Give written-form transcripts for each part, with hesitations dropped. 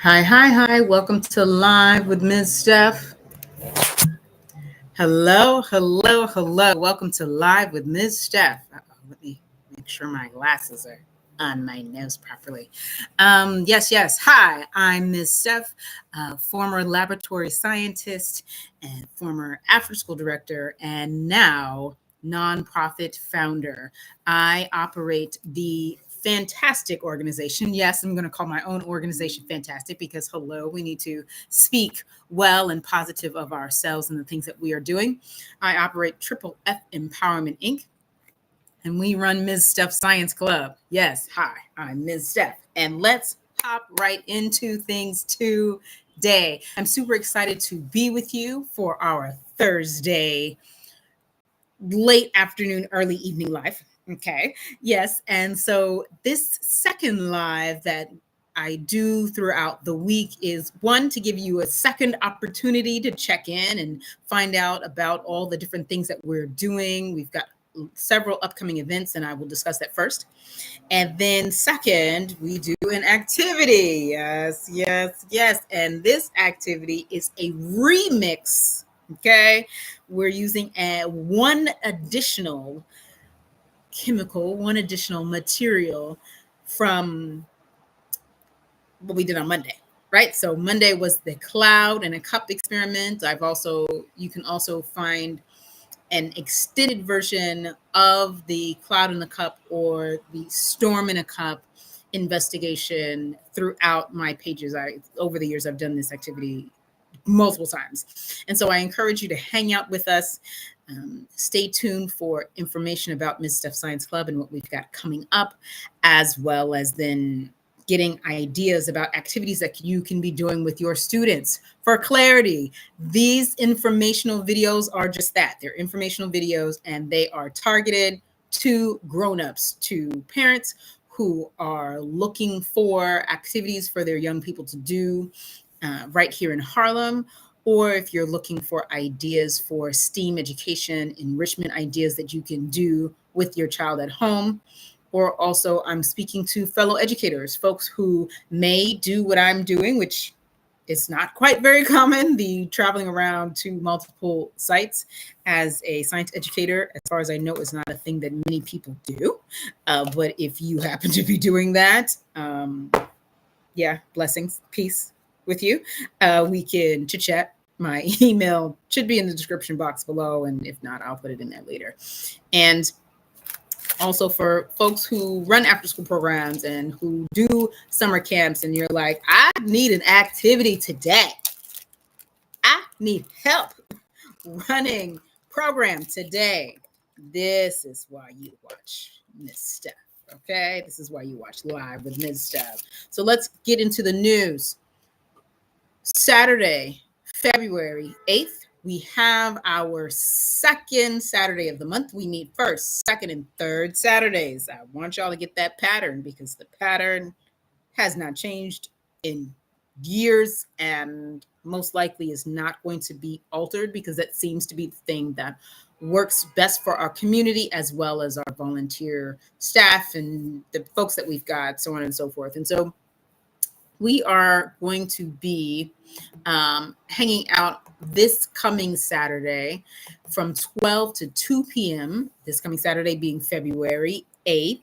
Hi. Welcome to Live with Ms. Steph. Hello. Welcome to Live with Ms. Steph. Let me make sure my glasses are on my nose properly. Yes. Hi, I'm Ms. Steph, former laboratory scientist and former after-school director, and now nonprofit founder. I operate the fantastic organization. Yes, I'm going to call my own organization fantastic because, hello, we need to speak well and positive of ourselves and the things that we are doing. I operate Triple F Empowerment Inc., and we run Ms. Steph Science Club. Yes, hi, I'm Ms. Steph, and let's pop right into things today. I'm super excited to be with you for our Thursday late afternoon, early evening live. Okay. Yes. And so this second live that I do throughout the week is one to give you a second opportunity to check in and find out about all the different things that we're doing. We've got several upcoming events, and I will discuss that first. And then second, we do an activity. Yes. And this activity is a remix. Okay. We're using one additional material from what we did on Monday, right? So Monday was the cloud and a cup experiment. You can also find an extended version of the cloud in the cup or the storm in a cup investigation throughout my pages. Over the years, I've done this activity multiple times. And so I encourage you to hang out with us. Stay tuned for information about Ms. Steph Science Club and what we've got coming up, as well as then getting ideas about activities that you can be doing with your students. For clarity, these informational videos are just that. They're informational videos, and they are targeted to grown-ups, to parents who are looking for activities for their young people to do right here in Harlem, or if you're looking for ideas for STEAM education, enrichment ideas that you can do with your child at home. Or also, I'm speaking to fellow educators, folks who may do what I'm doing, which is not quite very common, the traveling around to multiple sites as a science educator. As far as I know, is not a thing that many people do. But if you happen to be doing that, blessings, peace with you. We can chit chat. My email should be in the description box below, and if not, I'll put it in there later. And also for folks who run after school programs and who do summer camps, and you're like, I need an activity today. I need help running program today. This is why you watch Miss Steph. Okay, this is why you watch Live with Ms. Steph. So let's get into the news. Saturday, February 8th, we have our second Saturday of the month. We meet first, second, and third Saturdays. I want y'all to get that pattern because the pattern has not changed in years and most likely is not going to be altered because that seems to be the thing that works best for our community as well as our volunteer staff and the folks that we've got, so on and so forth. And so we are going to be hanging out this coming Saturday from 12 to 2 p.m. This coming Saturday being February 8th.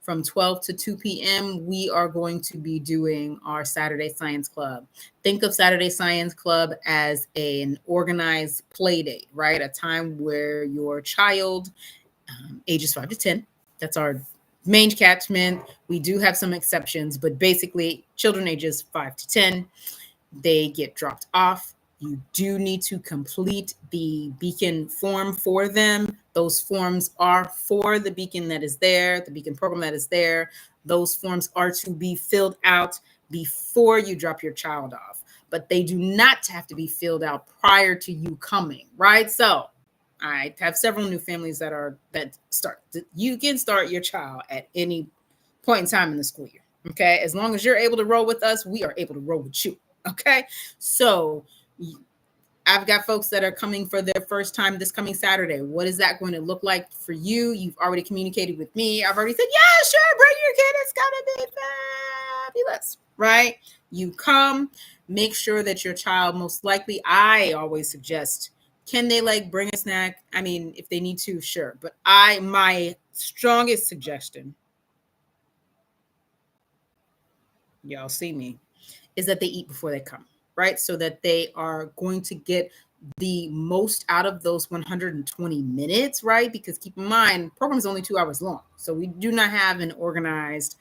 From 12 to 2 p.m., we are going to be doing our Saturday Science Club. Think of Saturday Science Club as an organized play date, right? A time where your child, ages 5 to 10, that's our main catchment. We do have some exceptions, but basically children ages 5 to 10, they get dropped off. You do need to complete the beacon form for them. Those forms are for the beacon that is there, the beacon program that is there. Those forms are to be filled out before you drop your child off, but they do not have to be filled out prior to you coming, right? So I have several new families that start. You can start your child at any point in time in the school year. Okay. As long as you're able to roll with us, we are able to roll with you. Okay. So I've got folks that are coming for their first time this coming Saturday. What is that going to look like for you? You've already communicated with me. I've already said, yeah, sure, bring your kid. It's going to be fabulous. right? You come, make sure that your child, most likely, I always suggest, can they like bring a snack? I mean, if they need to, sure. But my strongest suggestion, y'all see me, is that they eat before they come, right? So that they are going to get the most out of those 120 minutes, right? Because keep in mind, program is only 2 hours long. So we do not have an organized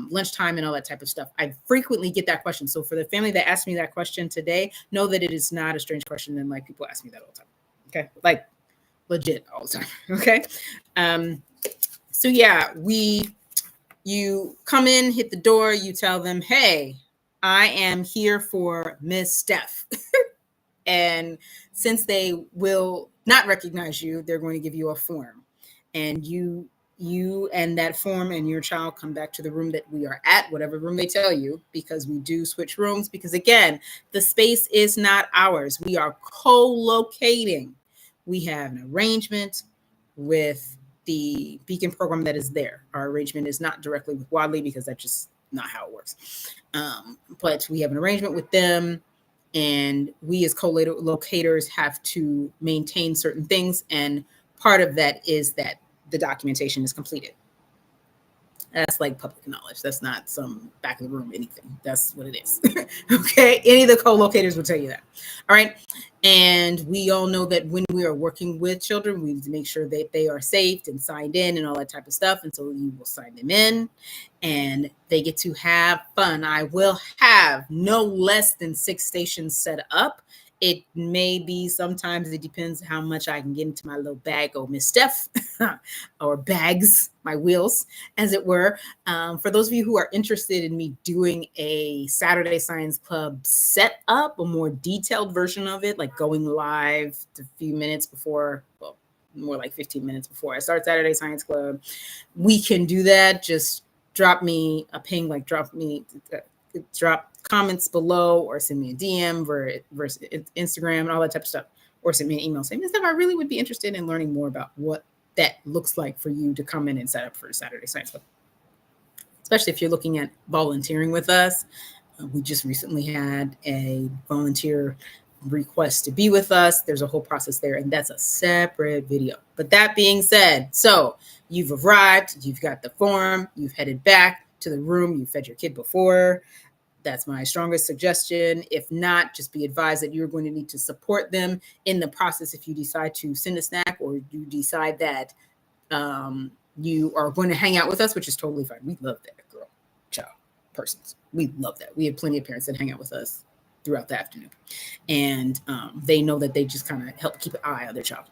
lunchtime and all that type of stuff. I frequently get that question. So for the family that asked me that question today, know that it is not a strange question. And like people ask me that all the time. Okay. Like legit all the time. Okay. So yeah, you come in, hit the door, you tell them, hey, I am here for Miss Steph. And since they will not recognize you, they're going to give you a form. And you and that form and your child come back to the room that we are at, whatever room they tell you, because we do switch rooms. Because again, the space is not ours. We are co-locating. We have an arrangement with the Beacon program that is there. Our arrangement is not directly with Wadley because that's just not how it works. But we have an arrangement with them, and we as co-locators have to maintain certain things. And part of that is that the documentation is completed. That's like public knowledge. That's not some back of the room anything. That's what it is. Okay. Any of the co-locators will tell you that. All right. And we all know that when we are working with children, we need to make sure that they are saved and signed in and all that type of stuff. And so you will sign them in and they get to have fun. I will have no less than 6 stations set up. It may be, sometimes it depends how much I can get into my little bag, oh, Miss Steph, or bags, my wheels, as it were. For those of you who are interested in me doing a Saturday Science Club set up, a more detailed version of it, like going live a few minutes before, well, more like 15 minutes before I start Saturday Science Club, we can do that. Just drop me a ping, like drop comments below or send me a DM versus Instagram and all that type of stuff, or send me an email saying, Miss Steph, I really would be interested in learning more about what that looks like for you to come in and set up for Saturday Science Club. Especially if you're looking at volunteering with us. We just recently had a volunteer request to be with us. There's a whole process there, and that's a separate video. But that being said, so you've arrived, you've got the form, you've headed back to the room, you fed your kid before. That's my strongest suggestion. If not, just be advised that you're going to need to support them in the process if you decide to send a snack or you decide that you are going to hang out with us, which is totally fine. We love that, girl, child, persons. We love that. We have plenty of parents that hang out with us throughout the afternoon. And they know that they just kind of help keep an eye on their child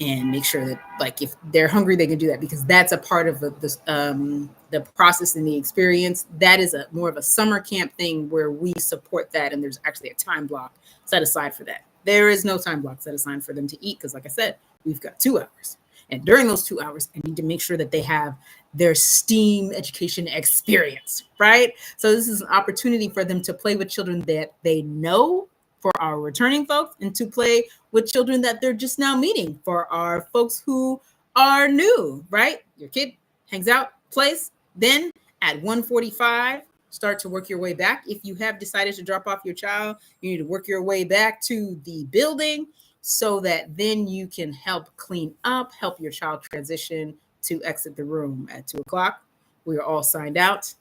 and make sure that, like, if they're hungry, they can do that, because that's a part of the process and the experience. That is a more of a summer camp thing where we support that, and there's actually a time block set aside for that. There is no time block set aside for them to eat because, like I said, we've got 2 hours. And during those 2 hours, I need to make sure that they have their STEAM education experience, right? So this is an opportunity for them to play with children that they know, for our returning folks, and to play with children that they're just now meeting for our folks who are new, right? Your kid hangs out, plays, then at 1:45, start to work your way back. If you have decided to drop off your child, you need to work your way back to the building so that then you can help clean up, help your child transition to exit the room at 2 o'clock. We are all signed out.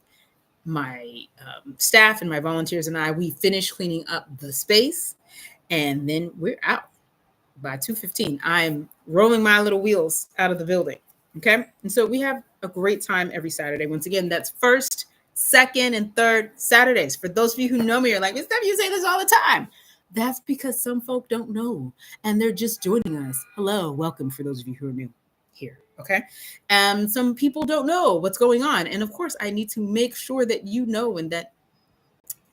My staff and my volunteers and I, we finish cleaning up the space, and then we're out by 2:15. I'm rolling my little wheels out of the building. Okay. And so we have a great time every Saturday. Once again, that's first, second, and third Saturdays. For those of you who know me, you're like, Miss Steph, you say this all the time. That's because some folk don't know and they're just joining us. Hello, welcome for those of you who are new here. Okay. Some people don't know what's going on. And of course, I need to make sure that you know and that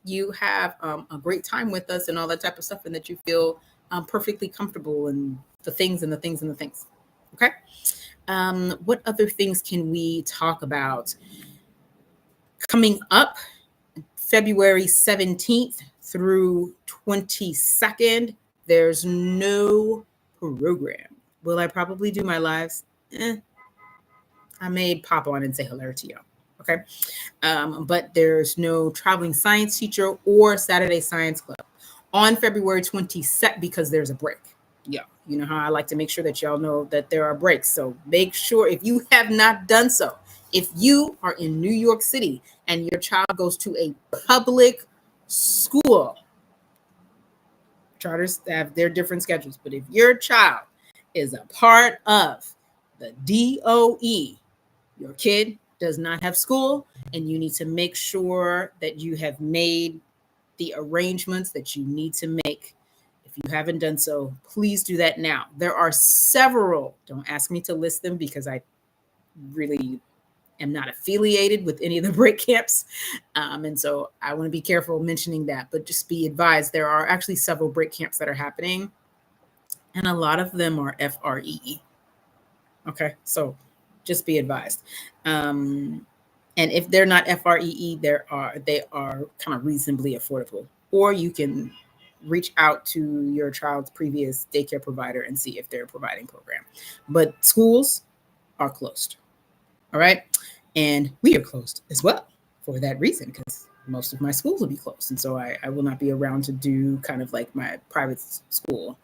you have a great time with us and all that type of stuff, and that you feel perfectly comfortable in the things and the things and the things. Okay. What other things can we talk about? Coming up February 17th through 22nd, there's no program. Will I probably do my lives? I may pop on and say hello to y'all. Okay. But there's no traveling science teacher or Saturday science club on February 22nd because there's a break. Yeah. You know how I like to make sure that y'all know that there are breaks. So make sure if you have not done so, if you are in New York City and your child goes to a public school, charters have their different schedules, but if your child is a part of the DOE, your kid does not have school, and you need to make sure that you have made the arrangements that you need to make. If you haven't done so, please do that now. There are several, don't ask me to list them because I really am not affiliated with any of the break camps. And so I want to be careful mentioning that, but just be advised there are actually several break camps that are happening, and a lot of them are FREE. Okay, so just be advised. And if they're not FREE, they are kind of reasonably affordable. Or you can reach out to your child's previous daycare provider and see if they're providing program. But schools are closed. All right. And we are closed as well for that reason, because most of my schools will be closed. And so I will not be around to do kind of like my private school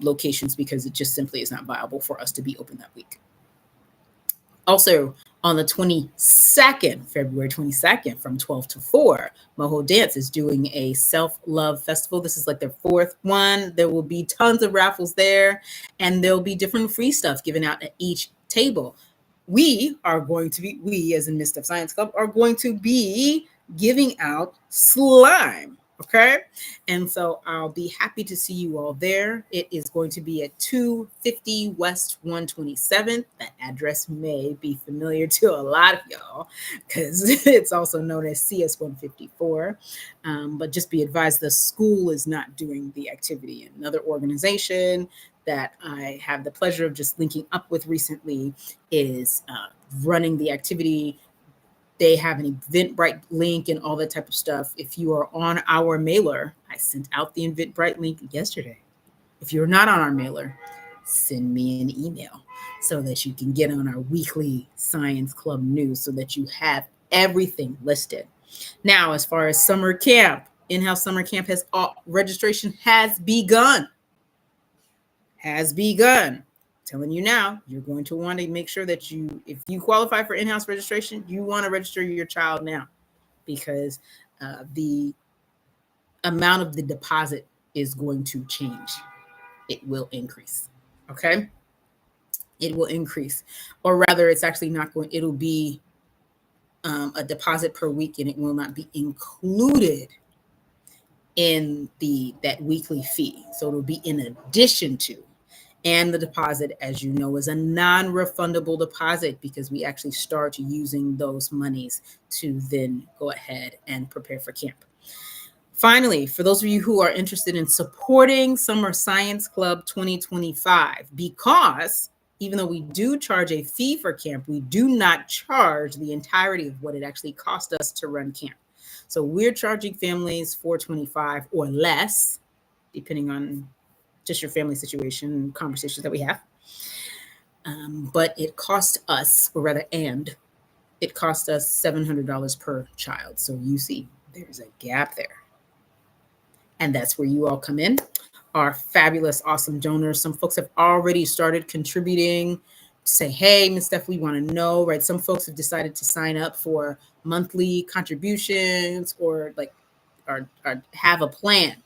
locations because it just simply is not viable for us to be open that week. Also, on the 22nd, February 22nd, from 12 to 4, Moho Dance is doing a self-love festival. This is like their fourth one. There will be tons of raffles there, and there'll be different free stuff given out at each table. We as in Miss Steph Science Club, are going to be giving out slime. Okay. And so I'll be happy to see you all there. It is going to be at 250 West 127th. That address may be familiar to a lot of y'all because it's also known as CS 154. But just be advised, the school is not doing the activity. Another organization that I have the pleasure of just linking up with recently is running the activity. They have an Eventbrite link and all that type of stuff. If you are on our mailer, I sent out the Eventbrite link yesterday. If you're not on our mailer, send me an email so that you can get on our weekly Science Club news so that you have everything listed. Now, as far as summer camp, in-house summer camp registration has begun. Telling you now, you're going to want to make sure that if you qualify for in-house registration, you want to register your child now because the amount of the deposit is going to change. It will increase. Okay. It will increase, or rather it's actually not going, it'll be a deposit per week, and it will not be included in that weekly fee. So it'll be in addition to. And the deposit, as you know, is a non-refundable deposit because we actually start using those monies to then go ahead and prepare for camp. Finally, for those of you who are interested in supporting Summer Science Club 2025, because even though we do charge a fee for camp, we do not charge the entirety of what it actually cost us to run camp. So we're charging families $425 or less, depending on just your family situation conversations that we have. But it cost us, it cost us $700 per child. So you see, there's a gap there. And that's where you all come in, our fabulous, awesome donors. Some folks have already started contributing to say, hey, Ms. Steph, we want to know, right? Some folks have decided to sign up for monthly contributions or have a plan.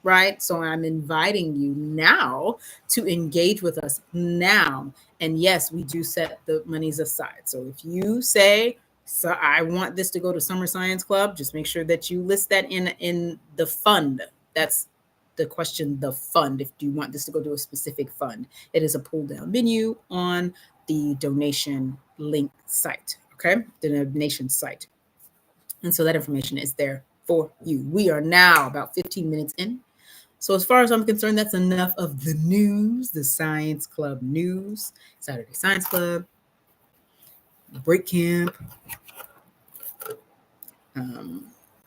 Right. So I'm inviting you now to engage with us now. And yes, we do set the monies aside. So if you say, so I want this to go to Summer Science Club, just make sure that you list that in the fund. That's the question, the fund. If you want this to go to a specific fund, it is a pull down menu on the donation link site. Okay. The donation site. And so that information is there for you. We are now about 15 minutes in. So as far as I'm concerned, that's enough of the news, the Science Club news, Saturday Science Club, break camp,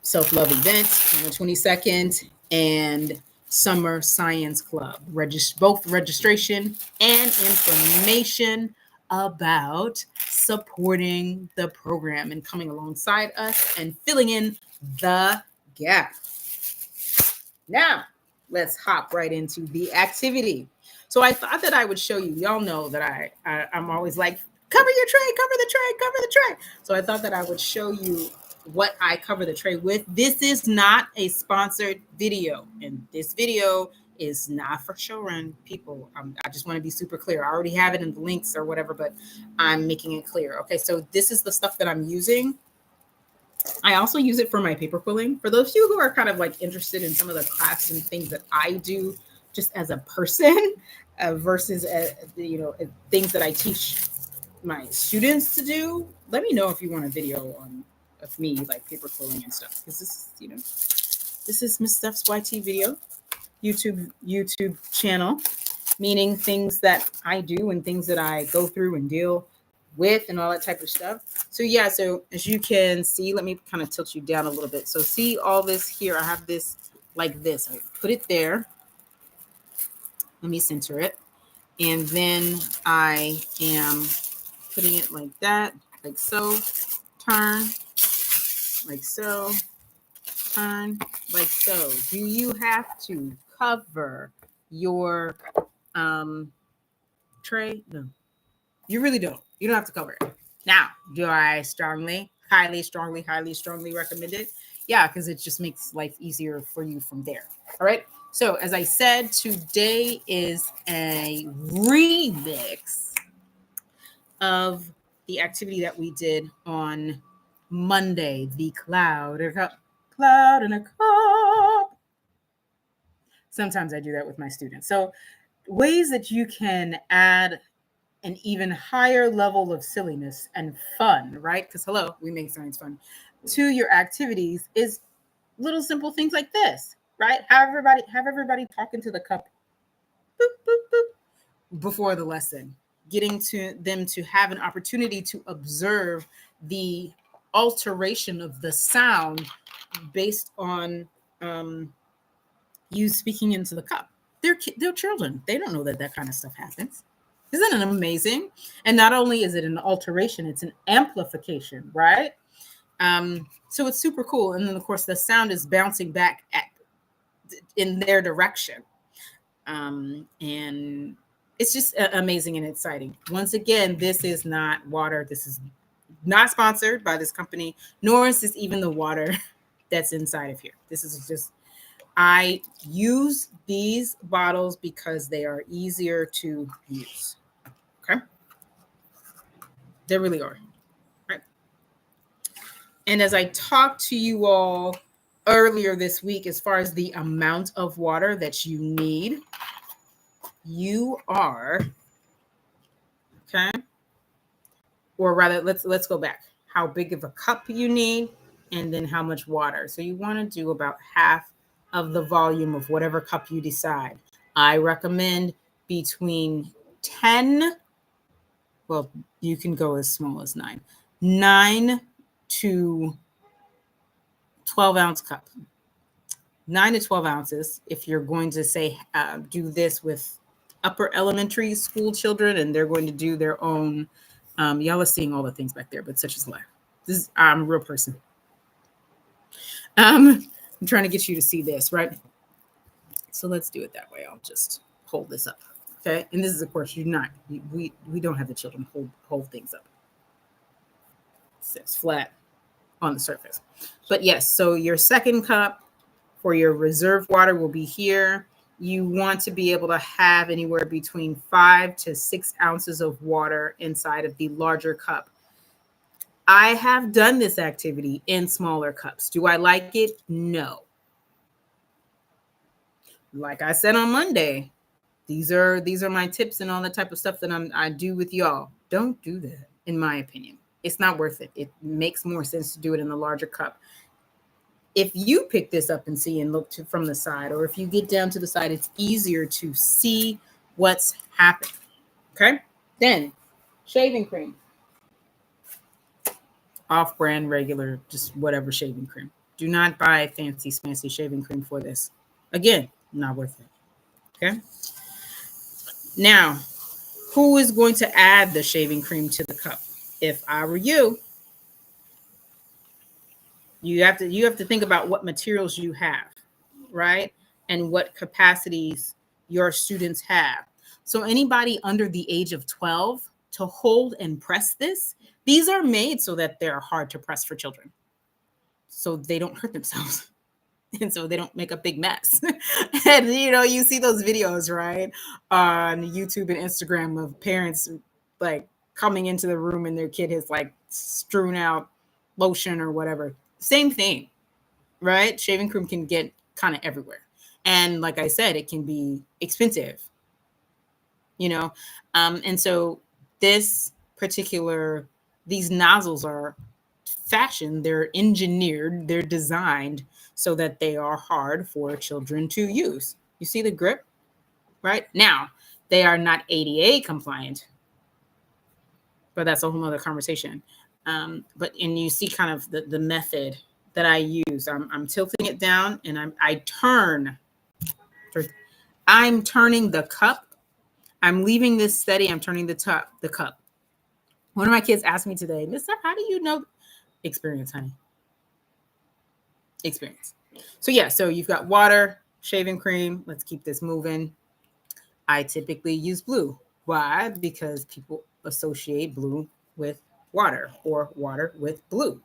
self-love event on the 22nd, and Summer Science Club. Both registration and information about supporting the program and coming alongside us and filling in the gap. Now, let's hop right into the activity. So I thought that I would show you. Y'all know that I'm always like, cover your tray, cover the tray, cover the tray. So I thought that I would show you what I cover the tray with. This is not a sponsored video, and this video is not for show run people. I just want to be super clear. I already have it in the links or whatever, but I'm making it clear. Okay, so this is the stuff that I'm using. I also use it for my paper quilling. For those of you who are kind of like interested in some of the class and things that I do just as a person versus things that I teach my students to do, let me know if you want a video on of me like paper quilling and stuff, because this is Miss Steph's YT video YouTube channel, meaning things that I do and things that I go through and deal with and all that type of stuff. So yeah, so as you can see, let me kind of tilt you down a little bit. So see all this here, I have this like this. I put it there. Let me center it. And then I am putting it like that, like so. Turn, like so. Turn, like so. Do you have to cover your tray? No, you really don't. You don't have to cover it. Now, do I highly strongly recommend it? Yeah, because it just makes life easier for you from there. All right. So as I said, today is a remix of the activity that we did on Monday, the cloud in a cup. Sometimes I do that with my students. So ways that you can add an even higher level of silliness and fun, right? Because hello, we make science fun, to your activities is little simple things like this, right? Have everybody talk into the cup boop, boop, boop, before the lesson, getting to them to have an opportunity to observe the alteration of the sound based on you speaking into the cup. They're children. They don't know that kind of stuff happens. Isn't it amazing? And not only is it an alteration, it's an amplification, right? So it's super cool. And then, of course, the sound is bouncing back in their direction. And it's just amazing and exciting. Once again, this is not water. This is not sponsored by this company, nor is this even the water that's inside of here. This is just, I use these bottles because they are easier to use. Okay. They really are. Right. And as I talked to you all earlier this week, as far as the amount of water that you need, you are, okay, or rather, let's go back. How big of a cup you need, and then how much water. So you want to do about half of the volume of whatever cup you decide. I recommend between 10, well, you can go as small as 9 to 12 ounce cup. 9 to 12 ounces if you're going to say do this with upper elementary school children and they're going to do their own, y'all are seeing all the things back there, but such is life. I'm a real person. I'm trying to get you to see this, right? So let's do it that way. I'll just hold this up. Okay. And this is, of course, we don't have the children hold things up. It's flat on the surface. But yes, so your second cup for your reserve water will be here. You want to be able to have anywhere between 5 to 6 ounces of water inside of the larger cup. I have done this activity in smaller cups. Do I like it? No. Like I said on Monday, these are my tips and all the type of stuff that I do with y'all. Don't do that, in my opinion. It's not worth it. It makes more sense to do it in the larger cup. If you pick this up and see and look from the side, or if you get down to the side, it's easier to see what's happening. Okay? Then, shaving cream. Off-brand, regular, just whatever shaving cream. Do not buy fancy shaving cream for this. Again, not worth it. Okay? Now, who is going to add the shaving cream to the cup? If I were you have to think about what materials you have, right? And what capacities your students have. So anybody under the age of 12 to hold and press this, these are made so that they're hard to press for children. So they don't hurt themselves. And so they don't make a big mess. And you see those videos, right, on YouTube and Instagram of parents like coming into the room and their kid has like strewn out lotion or whatever. Same thing, right? Shaving cream can get kind of everywhere. And like I said, it can be expensive, and so this particular, these nozzles are fashioned, they're engineered, they're designed so that they are hard for children to use. You see the grip, right? Now, they are not ADA compliant, but that's a whole other conversation. And you see kind of the method that I use. I'm tilting it down and I'm turning the cup. I'm leaving this steady. I'm turning the cup. One of my kids asked me today, Miss Steph, how do you know? Experience, honey. Experience. So yeah, so you've got water, shaving cream. Let's keep this moving. I typically use blue. Why? Because people associate blue with water or water with blue.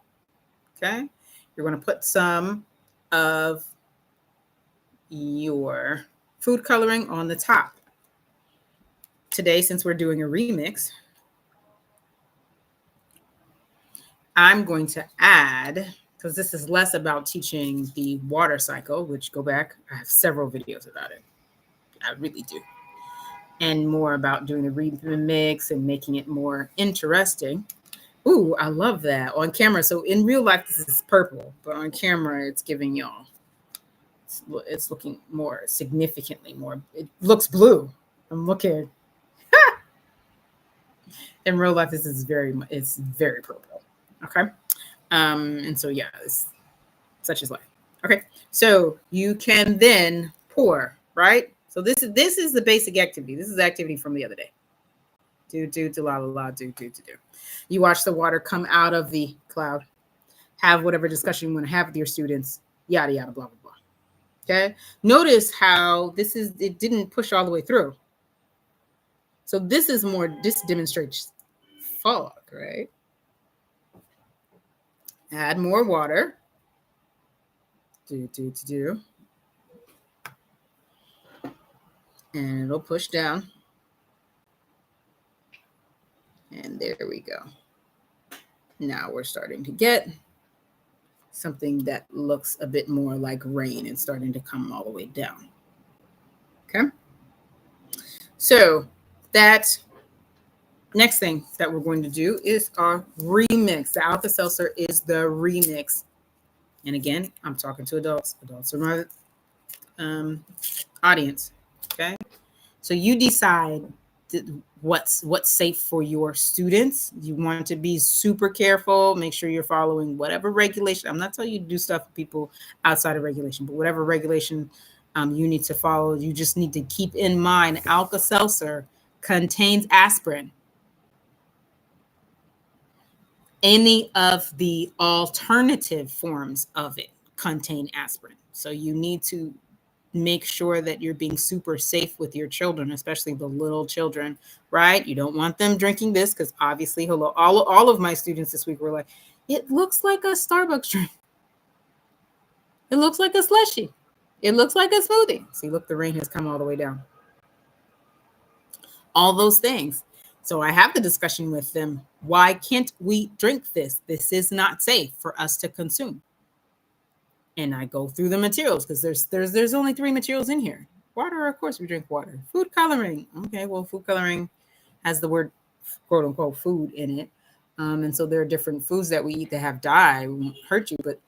Okay. You're going to put some of your food coloring on the top. Today, since we're doing a remix, I'm going to add, because this is less about teaching the water cycle, which go back, I have several videos about it. I really do. And more about doing the remix and making it more interesting. Ooh, I love that on camera. So in real life, this is purple, but on camera, it's giving y'all, it's looking more significantly more, it looks blue. I'm looking. In real life, this is it's very purple. Okay. And so, yeah, such is life. Okay. So you can then pour, right? So this is the basic activity. This is the activity from the other day. Do, la, la, la, do. You watch the water come out of the cloud, have whatever discussion you want to have with your students, yada, yada, blah, blah, blah. Okay. Notice how it didn't push all the way through. So this demonstrates fog, right? Add more water. Do. And it'll push down. And there we go. Now we're starting to get something that looks a bit more like rain and starting to come all the way down. Okay. So that next thing that we're going to do is our remix. The Alka-Seltzer is the remix. And again, I'm talking to adults. Adults are my audience. Okay. So you decide what's safe for your students. You want to be super careful. Make sure you're following whatever regulation. I'm not telling you to do stuff for people outside of regulation, but whatever regulation you need to follow, you just need to keep in mind Alka-Seltzer contains aspirin. Any of the alternative forms of it contain aspirin. So you need to make sure that you're being super safe with your children, especially the little children, right? You don't want them drinking this because obviously, all of my students this week were like, it looks like a Starbucks drink. It looks like a slushie. It looks like a smoothie. See, look, the rain has come all the way down. All those things. So I have the discussion with them. Why can't we drink this? This is not safe for us to consume. And I go through the materials because there's only 3 materials in here. Water, of course we drink water. Food coloring. Okay, well, food coloring has the word quote unquote food in it. And so there are different foods that we eat that have dye. It won't hurt you, but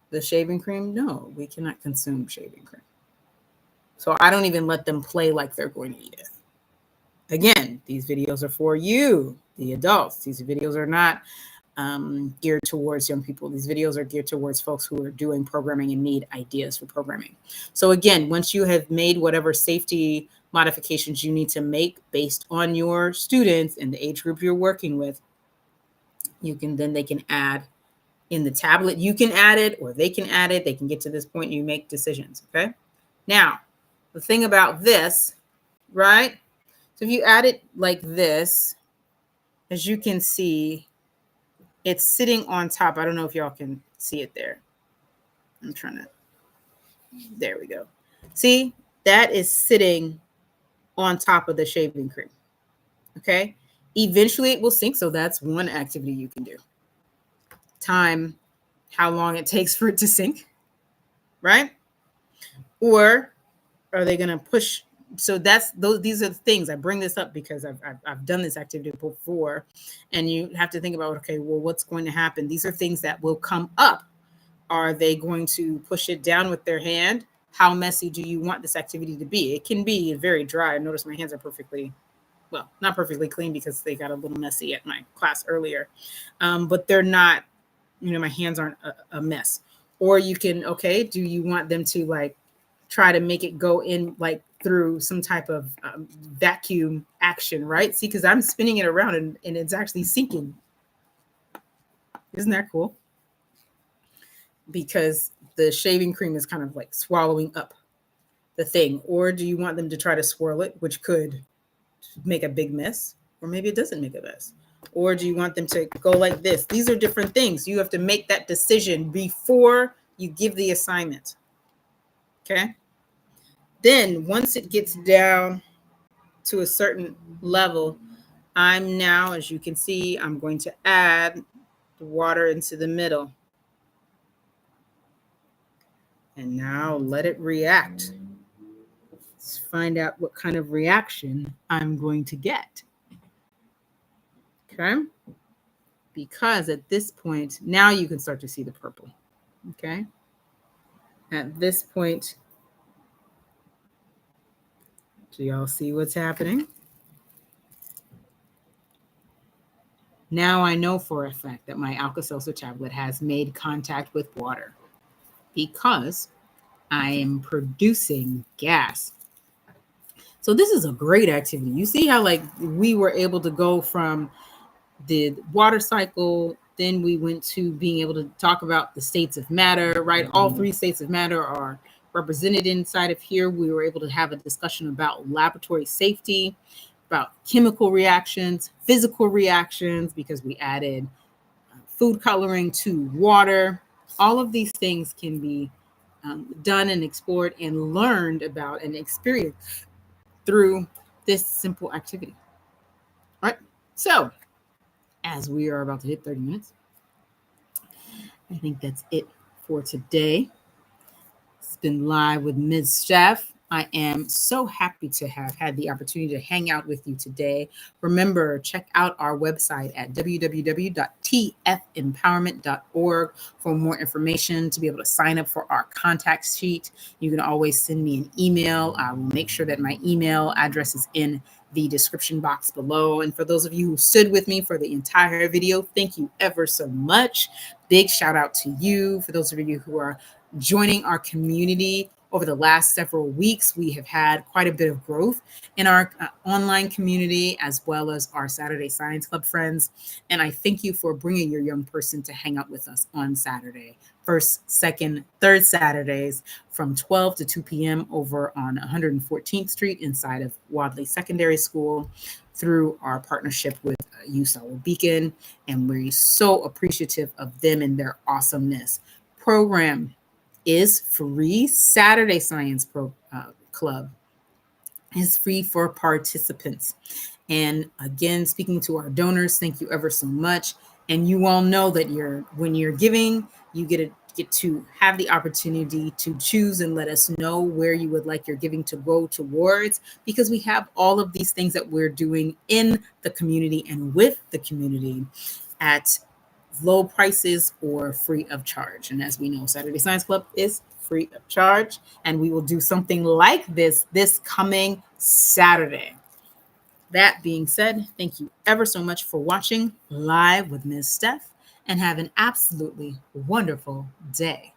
the shaving cream, no, we cannot consume shaving cream. So I don't even let them play like they're going to eat it. Again, these videos are for you, the adults. These videos are not geared towards young people. These videos are geared towards folks who are doing programming and need ideas for programming. So again, once you have made whatever safety modifications you need to make based on your students and the age group you're working with, they can add in the tablet. You can add it or they can add it. They can get to this point and you make decisions. Okay. Now, the thing about this, right? So if you add it like this, as you can see, it's sitting on top. I don't know if y'all can see it there. I'm trying to, there we go. See, that is sitting on top of the shaving cream. Okay. Eventually it will sink. So that's one activity you can do. Time, how long it takes for it to sink, right? Or are they going to push? So these are the things. I bring this up because I've done this activity before, and you have to think about, okay, well, what's going to happen? These are things that will come up. Are they going to push it down with their hand? How messy do you want this activity to be? It can be very dry. Notice my hands are perfectly, well, not perfectly clean because they got a little messy at my class earlier, but they're not, my hands aren't a mess. Or you can, okay, do you want them to like try to make it go in like through some type of vacuum action, right? See, because I'm spinning it around and it's actually sinking. Isn't that cool? Because the shaving cream is kind of like swallowing up the thing. Or do you want them to try to swirl it, which could make a big mess, or maybe it doesn't make a mess? Or do you want them to go like this? These are different things. You have to make that decision before you give the assignment. Okay. Then once it gets down to a certain level, I'm now, as you can see, I'm going to add the water into the middle. And now let it react. Let's find out what kind of reaction I'm going to get. Okay. Because at this point, now you can start to see the purple. Okay. At this point, do y'all see what's happening? Now I know for a fact that my Alka-Seltzer tablet has made contact with water because I am producing gas. So this is a great activity. You see how like we were able to go from the water cycle, then we went to being able to talk about the states of matter, right? All three states of matter are represented inside of here. We were able to have a discussion about laboratory safety, about chemical reactions, physical reactions, because we added food coloring to water. All of these things can be done and explored and learned about and experienced through this simple activity. All right. So as we are about to hit 30 minutes, I think that's it for today. It's been live with Ms. Steph. I am so happy to have had the opportunity to hang out with you today. Remember, check out our website at www.tfempowerment.org for more information, to be able to sign up for our contact sheet. You can always send me an email. I will make sure that my email address is in the description box below. And for those of you who stood with me for the entire video, thank you ever so much. Big shout out to you. For those of you who are joining our community over the last several weeks, we have had quite a bit of growth in our online community, as well as our Saturday Science Club friends. And I thank you for bringing your young person to hang out with us on Saturday. First, second, third Saturdays from 12 to 2 p.m. over on 114th Street inside of Wadley Secondary School, through our partnership with USAWA Beacon. And we're so appreciative of them and their awesomeness. Program is free. Saturday Science Club is free for participants. And again, speaking to our donors, thank you ever so much. And you all know that when you're giving, you get to have the opportunity to choose and let us know where you would like your giving to go towards, because we have all of these things that we're doing in the community and with the community at low prices or free of charge. And as we know, Saturday Science Club is free of charge, and we will do something like this coming Saturday. That being said, thank you ever so much for watching Live with Ms. Steph, and have an absolutely wonderful day.